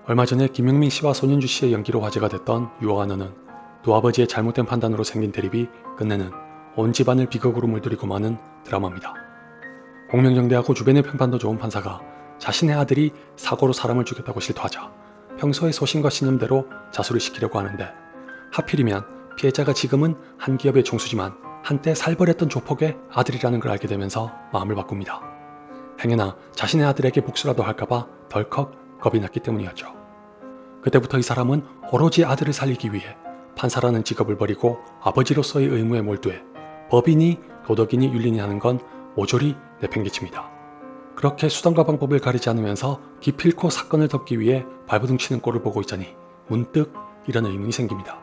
얼마 전에 김용민 씨와 손윤주 씨의 연기로 화제가 됐던 유아와 너는 두 아버지의 잘못된 판단으로 생긴 대립이 끝내는 온 집안을 비극으로 물들이고 마는 드라마입니다. 공명정대하고 주변의 평판도 좋은 판사가 자신의 아들이 사고로 사람을 죽였다고 실토하자 평소의 소신과 신념대로 자수를 시키려고 하는데, 하필이면 피해자가 지금은 한 기업의 총수지만 한때 살벌했던 조폭의 아들이라는 걸 알게 되면서 마음을 바꿉니다. 행여나 자신의 아들에게 복수라도 할까봐 덜컥 겁이 났기 때문이었죠. 그때부터 이 사람은 오로지 아들을 살리기 위해 판사라는 직업을 버리고 아버지로서의 의무에 몰두해 법이니 도덕이니 윤리니 하는 건 모조리 내팽개칩니다. 그렇게 수단과 방법을 가리지 않으면서 기필코 사건을 덮기 위해 발버둥 치는 꼴을 보고 있자니 문득 이런 의문이 생깁니다.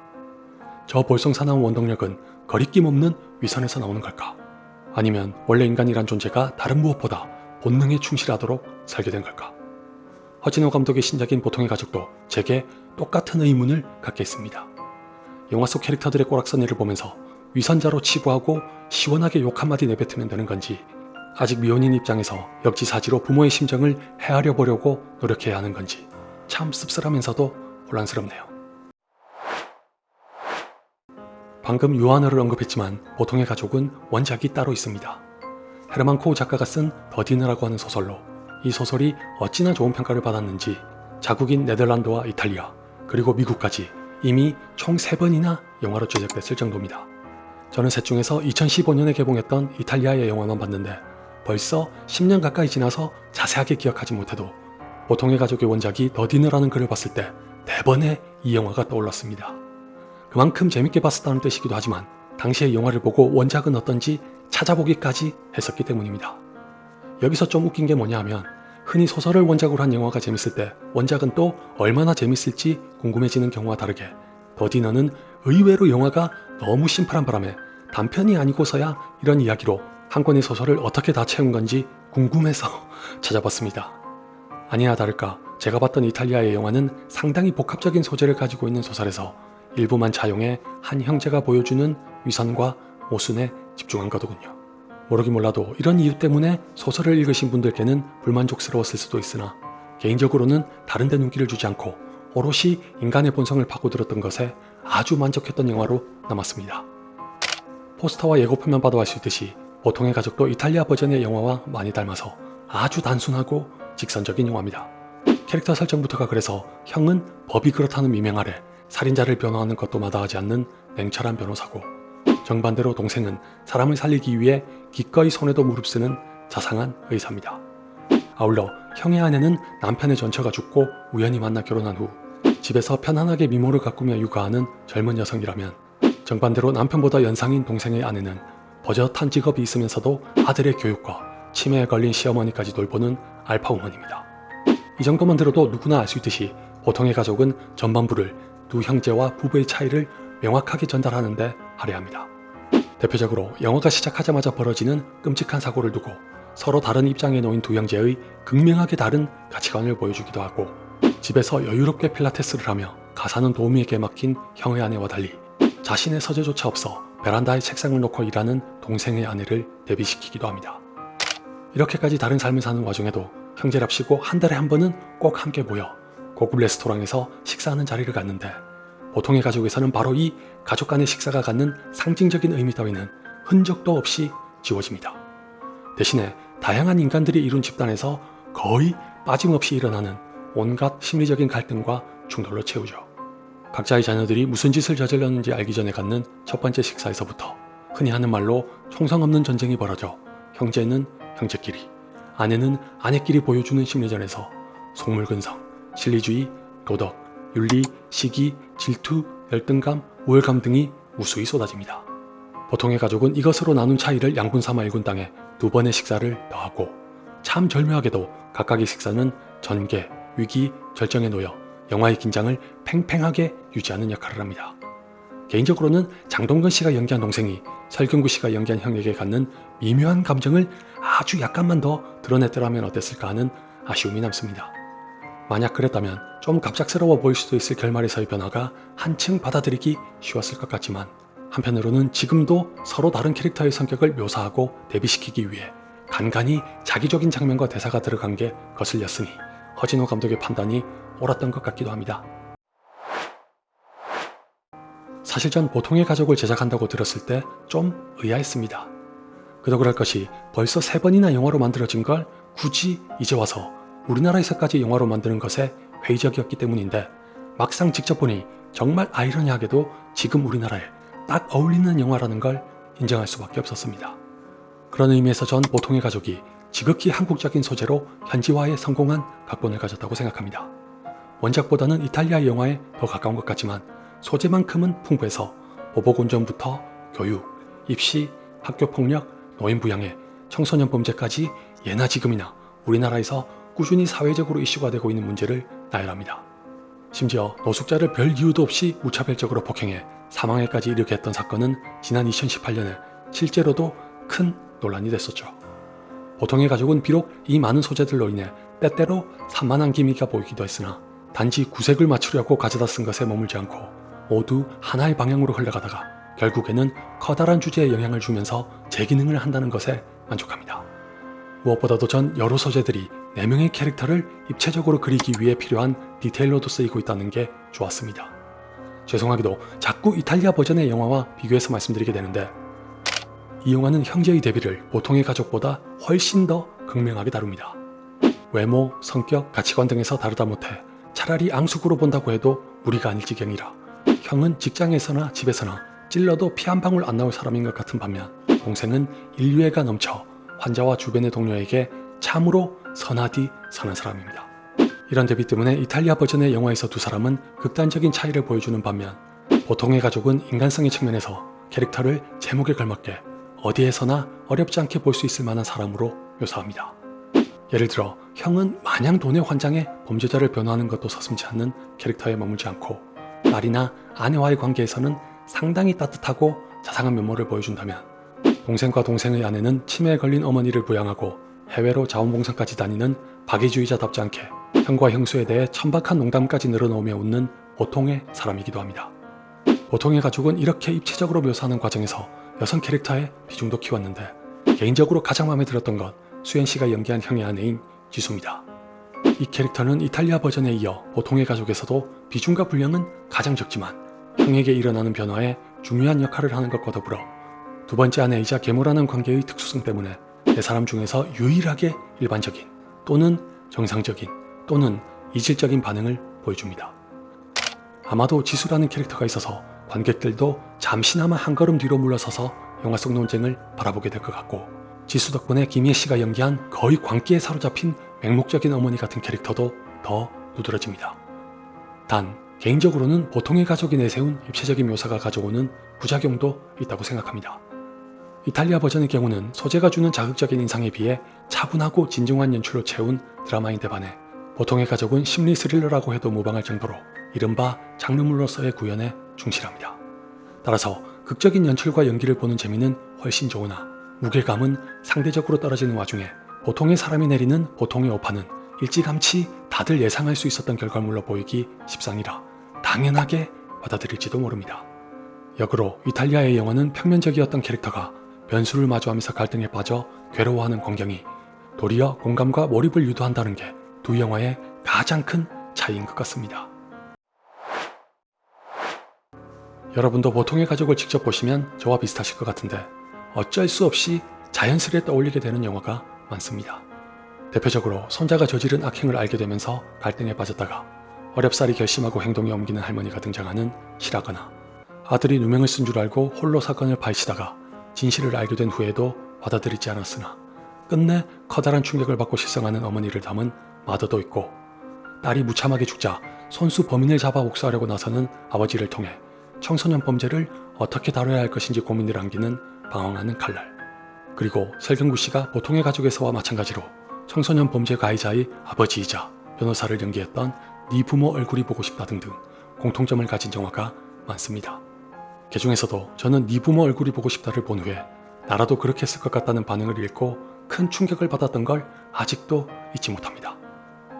저 볼성사 나온 원동력은 거리낌 없는 위선에서 나오는 걸까? 아니면 원래 인간이란 존재가 다른 무엇보다 본능에 충실하도록 살게 된 걸까? 허진호 감독의 신작인 보통의 가족도 제게 똑같은 의문을 갖게 했습니다. 영화 속 캐릭터들의 꼬락서니를 보면서 위선자로 치부하고 시원하게 욕 한마디 내뱉으면 되는 건지, 아직 미혼인 입장에서 역지사지로 부모의 심정을 헤아려 보려고 노력해야 하는 건지 참 씁쓸하면서도 혼란스럽네요. 방금 유아너를 언급했지만 보통의 가족은 원작이 따로 있습니다. 헤르만 코우 작가가 쓴 더 디너라고 하는 소설로 이 소설이 어찌나 좋은 평가를 받았는지 자국인 네덜란드와 이탈리아 그리고 미국까지 이미 총 3번이나 영화로 제작됐을 정도입니다. 저는 셋 중에서 2015년에 개봉했던 이탈리아의 영화만 봤는데 벌써 10년 가까이 지나서 자세하게 기억하지 못해도 보통의 가족의 원작이 더 디너라는 글을 봤을 때 대번에 이 영화가 떠올랐습니다. 그만큼 재밌게 봤었다는 뜻이기도 하지만 당시의 영화를 보고 원작은 어떤지 찾아보기까지 했었기 때문입니다. 여기서 좀 웃긴 게 뭐냐 하면 흔히 소설을 원작으로 한 영화가 재밌을 때 원작은 또 얼마나 재밌을지 궁금해지는 경우와 다르게 더 디너는 의외로 영화가 너무 심플한 바람에 단편이 아니고서야 이런 이야기로 한 권의 소설을 어떻게 다 채운 건지 궁금해서 찾아봤습니다. 아니나 다를까 제가 봤던 이탈리아의 영화는 상당히 복합적인 소재를 가지고 있는 소설에서 일부만 차용해 한 형제가 보여주는 위선과 모순에 집중한 거더군요. 모르긴 몰라도 이런 이유 때문에 소설을 읽으신 분들께는 불만족스러웠을 수도 있으나 개인적으로는 다른 데 눈길을 주지 않고 오롯이 인간의 본성을 파고들었던 것에 아주 만족했던 영화로 남았습니다. 포스터와 예고편만 봐도 알 수 있듯이 보통의 가족도 이탈리아 버전의 영화와 많이 닮아서 아주 단순하고 직선적인 영화입니다. 캐릭터 설정부터가 그래서 형은 법이 그렇다는 미명 아래 살인자를 변호하는 것도 마다하지 않는 냉철한 변호사고, 정반대로 동생은 사람을 살리기 위해 기꺼이 손에도 무릅쓰는 자상한 의사입니다. 아울러 형의 아내는 남편의 전처가 죽고 우연히 만나 결혼한 후 집에서 편안하게 미모를 가꾸며 육아하는 젊은 여성이라면, 정반대로 남편보다 연상인 동생의 아내는 버젓한 직업이 있으면서도 아들의 교육과 치매에 걸린 시어머니까지 돌보는 알파우먼입니다. 이 정도만 들어도 누구나 알 수 있듯이 보통의 가족은 전반부를 두 형제와 부부의 차이를 명확하게 전달하는데 할애합니다. 대표적으로 영화가 시작하자마자 벌어지는 끔찍한 사고를 두고 서로 다른 입장에 놓인 두 형제의 극명하게 다른 가치관을 보여주기도 하고, 집에서 여유롭게 필라테스를 하며 가사는 도우미에게 맡긴 형의 아내와 달리 자신의 서재조차 없어 베란다에 책상을 놓고 일하는 동생의 아내를 대비시키기도 합니다. 이렇게까지 다른 삶을 사는 와중에도 형제랍시고 한 달에 한 번은 꼭 함께 모여 고급 레스토랑에서 식사하는 자리를 갖는데, 보통의 가족에서는 바로 이 가족 간의 식사가 갖는 상징적인 의미 따위는 흔적도 없이 지워집니다. 대신에 다양한 인간들이 이룬 집단에서 거의 빠짐없이 일어나는 온갖 심리적인 갈등과 충돌로 채우죠. 각자의 자녀들이 무슨 짓을 저질렀는지 알기 전에 갖는 첫 번째 식사에서부터 흔히 하는 말로 총성 없는 전쟁이 벌어져 형제는 형제끼리, 아내는 아내끼리 보여주는 심리전에서 속물근성, 진리주의, 도덕, 윤리, 시기, 질투, 열등감, 우월감 등이 무수히 쏟아집니다. 보통의 가족은 이것으로 나눈 차이를 양분 삼아 일군 땅에 두 번의 식사를 더하고, 참 절묘하게도 각각의 식사는 전개, 위기, 절정에 놓여 영화의 긴장을 팽팽하게 유지하는 역할을 합니다. 개인적으로는 장동건 씨가 연기한 동생이 설경구 씨가 연기한 형에게 갖는 미묘한 감정을 아주 약간만 더 드러냈더라면 어땠을까 하는 아쉬움이 남습니다. 만약 그랬다면 좀 갑작스러워 보일 수도 있을 결말에서의 변화가 한층 받아들이기 쉬웠을 것 같지만, 한편으로는 지금도 서로 다른 캐릭터의 성격을 묘사하고 대비시키기 위해 간간히 자기적인 장면과 대사가 들어간 게 거슬렸으니 허진호 감독의 판단이 옳았던 것 같기도 합니다. 사실 전 보통의 가족을 제작한다고 들었을 때 좀 의아했습니다. 그도 그럴 것이 벌써 3번이나 영화로 만들어진 걸 굳이 이제 와서 우리나라에서까지 영화로 만드는 것에 회의적이었기 때문인데, 막상 직접 보니 정말 아이러니하게도 지금 우리나라에 딱 어울리는 영화라는 걸 인정할 수밖에 없었습니다. 그런 의미에서 전 보통의 가족이 지극히 한국적인 소재로 현지화에 성공한 각본을 가졌다고 생각합니다. 원작보다는 이탈리아 영화에 더 가까운 것 같지만 소재만큼은 풍부해서 보복운전부터 교육, 입시, 학교폭력, 노인부양에 청소년 범죄까지 예나 지금이나 우리나라에서 꾸준히 사회적으로 이슈가 되고 있는 문제를 나열합니다. 심지어 노숙자를 별 이유도 없이 무차별적으로 폭행해 사망에까지 이르게 했던 사건은 지난 2018년에 실제로도 큰 논란이 됐었죠. 보통의 가족은 비록 이 많은 소재들로 인해 때때로 산만한 기미가 보이기도 했으나 단지 구색을 맞추려고 가져다 쓴 것에 머물지 않고 모두 하나의 방향으로 흘러가다가 결국에는 커다란 주제에 영향을 주면서 재기능을 한다는 것에 만족합니다. 무엇보다도 전 여러 소재들이 4명의 캐릭터를 입체적으로 그리기 위해 필요한 디테일로도 쓰이고 있다는 게 좋았습니다. 죄송하게도 자꾸 이탈리아 버전의 영화와 비교해서 말씀드리게 되는데, 이 영화는 형제의 데뷔를 보통의 가족보다 훨씬 더 극명하게 다룹니다. 외모, 성격, 가치관 등에서 다르다 못해 차라리 앙숙으로 본다고 해도 무리가 아닐 지경이라 형은 직장에서나 집에서나 찔러도 피 한 방울 안 나올 사람인 것 같은 반면, 동생은 인류애가 넘쳐 환자와 주변의 동료에게 참으로 선하디 선한 사람입니다. 이런 대비 때문에 이탈리아 버전의 영화에서 두 사람은 극단적인 차이를 보여주는 반면, 보통의 가족은 인간성의 측면에서 캐릭터를 제목에 걸맞게 어디에서나 어렵지 않게 볼 수 있을 만한 사람으로 묘사합니다. 예를 들어 형은 마냥 돈에 환장해 범죄자를 변호하는 것도 서슴지 않는 캐릭터에 머물지 않고, 딸이나 아내와의 관계에서는 상당히 따뜻하고 자상한 면모를 보여준다면, 동생과 동생의 아내는 치매에 걸린 어머니를 부양하고 해외로 자원봉사까지 다니는 박애주의자답지 않게 형과 형수에 대해 천박한 농담까지 늘어놓으며 웃는 보통의 사람이기도 합니다. 보통의 가족은 이렇게 입체적으로 묘사하는 과정에서 여성 캐릭터의 비중도 키웠는데, 개인적으로 가장 마음에 들었던 건 수연씨가 연기한 형의 아내인 지수입니다. 이 캐릭터는 이탈리아 버전에 이어 보통의 가족에서도 비중과 분량은 가장 적지만 형에게 일어나는 변화에 중요한 역할을 하는 것과 더불어 두 번째 아내이자 계모라는 관계의 특수성 때문에 4사람 중에서 유일하게 일반적인 또는 정상적인 또는 이질적인 반응을 보여줍니다. 아마도 지수라는 캐릭터가 있어서 관객들도 잠시나마 한 걸음 뒤로 물러서서 영화 속 논쟁을 바라보게 될 것 같고, 지수 덕분에 김희애 씨가 연기한 거의 광기에 사로잡힌 맹목적인 어머니 같은 캐릭터도 더 누드러집니다. 단 개인적으로는 보통의 가족이 내세운 입체적인 묘사가 가져오는 부작용도 있다고 생각합니다. 이탈리아 버전의 경우는 소재가 주는 자극적인 인상에 비해 차분하고 진중한 연출로 채운 드라마인데 반해, 보통의 가족은 심리 스릴러라고 해도 무방할 정도로 이른바 장르물로서의 구현에 충실합니다. 따라서 극적인 연출과 연기를 보는 재미는 훨씬 좋으나 무게감은 상대적으로 떨어지는 와중에 보통의 사람이 내리는 보통의 오판은 일찌감치 다들 예상할 수 있었던 결과물로 보이기 십상이라 당연하게 받아들일지도 모릅니다. 역으로 이탈리아의 영화는 평면적이었던 캐릭터가 변수를 마주하면서 갈등에 빠져 괴로워하는 광경이 도리어 공감과 몰입을 유도한다는 게 두 영화의 가장 큰 차이인 것 같습니다. 여러분도 보통의 가족을 직접 보시면 저와 비슷하실 것 같은데, 어쩔 수 없이 자연스레 떠올리게 되는 영화가 많습니다. 대표적으로 손자가 저지른 악행을 알게 되면서 갈등에 빠졌다가 어렵사리 결심하고 행동에 옮기는 할머니가 등장하는 실화거나, 아들이 누명을 쓴 줄 알고 홀로 사건을 파헤치다가 진실을 알게 된 후에도 받아들이지 않았으나 끝내 커다란 충격을 받고 실성하는 어머니를 담은 마더도 있고, 딸이 무참하게 죽자 손수 범인을 잡아 복수하려고 나서는 아버지를 통해 청소년 범죄를 어떻게 다뤄야 할 것인지 고민을 안기는 방황하는 칼날, 그리고 설경구 씨가 보통의 가족에서와 마찬가지로 청소년 범죄 가해자의 아버지이자 변호사를 연기했던 네 부모 얼굴이 보고 싶다 등등 공통점을 가진 영화가 많습니다. 그중에서도 저는 네 부모 얼굴이 보고 싶다를 본 후에 나라도 그렇게 했을 것 같다는 반응을 읽고 큰 충격을 받았던 걸 아직도 잊지 못합니다.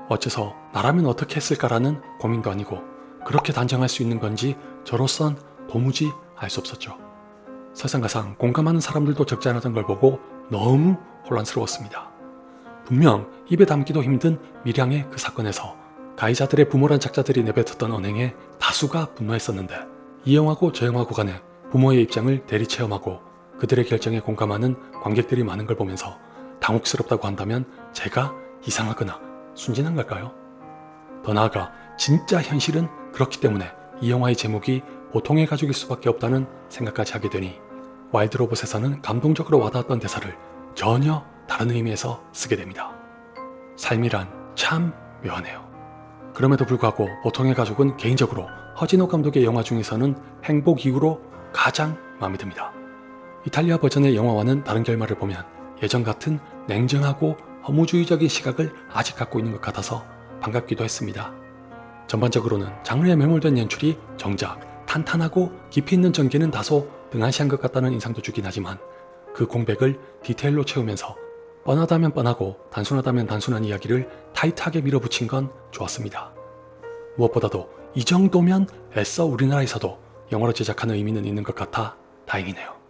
어째서 나라면 어떻게 했을까라는 고민도 아니고 그렇게 단정할 수 있는 건지 저로선 도무지 알 수 없었죠. 설상가상 공감하는 사람들도 적지 않았던 걸 보고 너무 혼란스러웠습니다. 분명 입에 담기도 힘든 밀양의 그 사건에서 가해자들의 부모란 작자들이 내뱉었던 언행에 다수가 분노했었는데 이 영화고 저 영화고 간에 부모의 입장을 대리 체험하고 그들의 결정에 공감하는 관객들이 많은 걸 보면서 당혹스럽다고 한다면 제가 이상하거나 순진한 걸까요? 더 나아가 진짜 현실은 그렇기 때문에 이 영화의 제목이 보통의 가족일 수밖에 없다는 생각까지 하게 되니 와일드 로봇에서는 감동적으로 와닿았던 대사를 전혀 다른 의미에서 쓰게 됩니다. 삶이란 참 묘하네요. 그럼에도 불구하고 보통의 가족은 개인적으로 허진호 감독의 영화 중에서는 행복 이후로 가장 마음에 듭니다. 이탈리아 버전의 영화와는 다른 결말을 보면 예전 같은 냉정하고 허무주의적인 시각을 아직 갖고 있는 것 같아서 반갑기도 했습니다. 전반적으로는 장르에 매몰된 연출이 정작 탄탄하고 깊이 있는 전개는 다소 등한시한 것 같다는 인상도 주긴 하지만 그 공백을 디테일로 채우면서 뻔하다면 뻔하고 단순하다면 단순한 이야기를 타이트하게 밀어붙인 건 좋았습니다. 무엇보다도 이 정도면 애써 우리나라에서도 영화로 제작하는 의미는 있는 것 같아 다행이네요.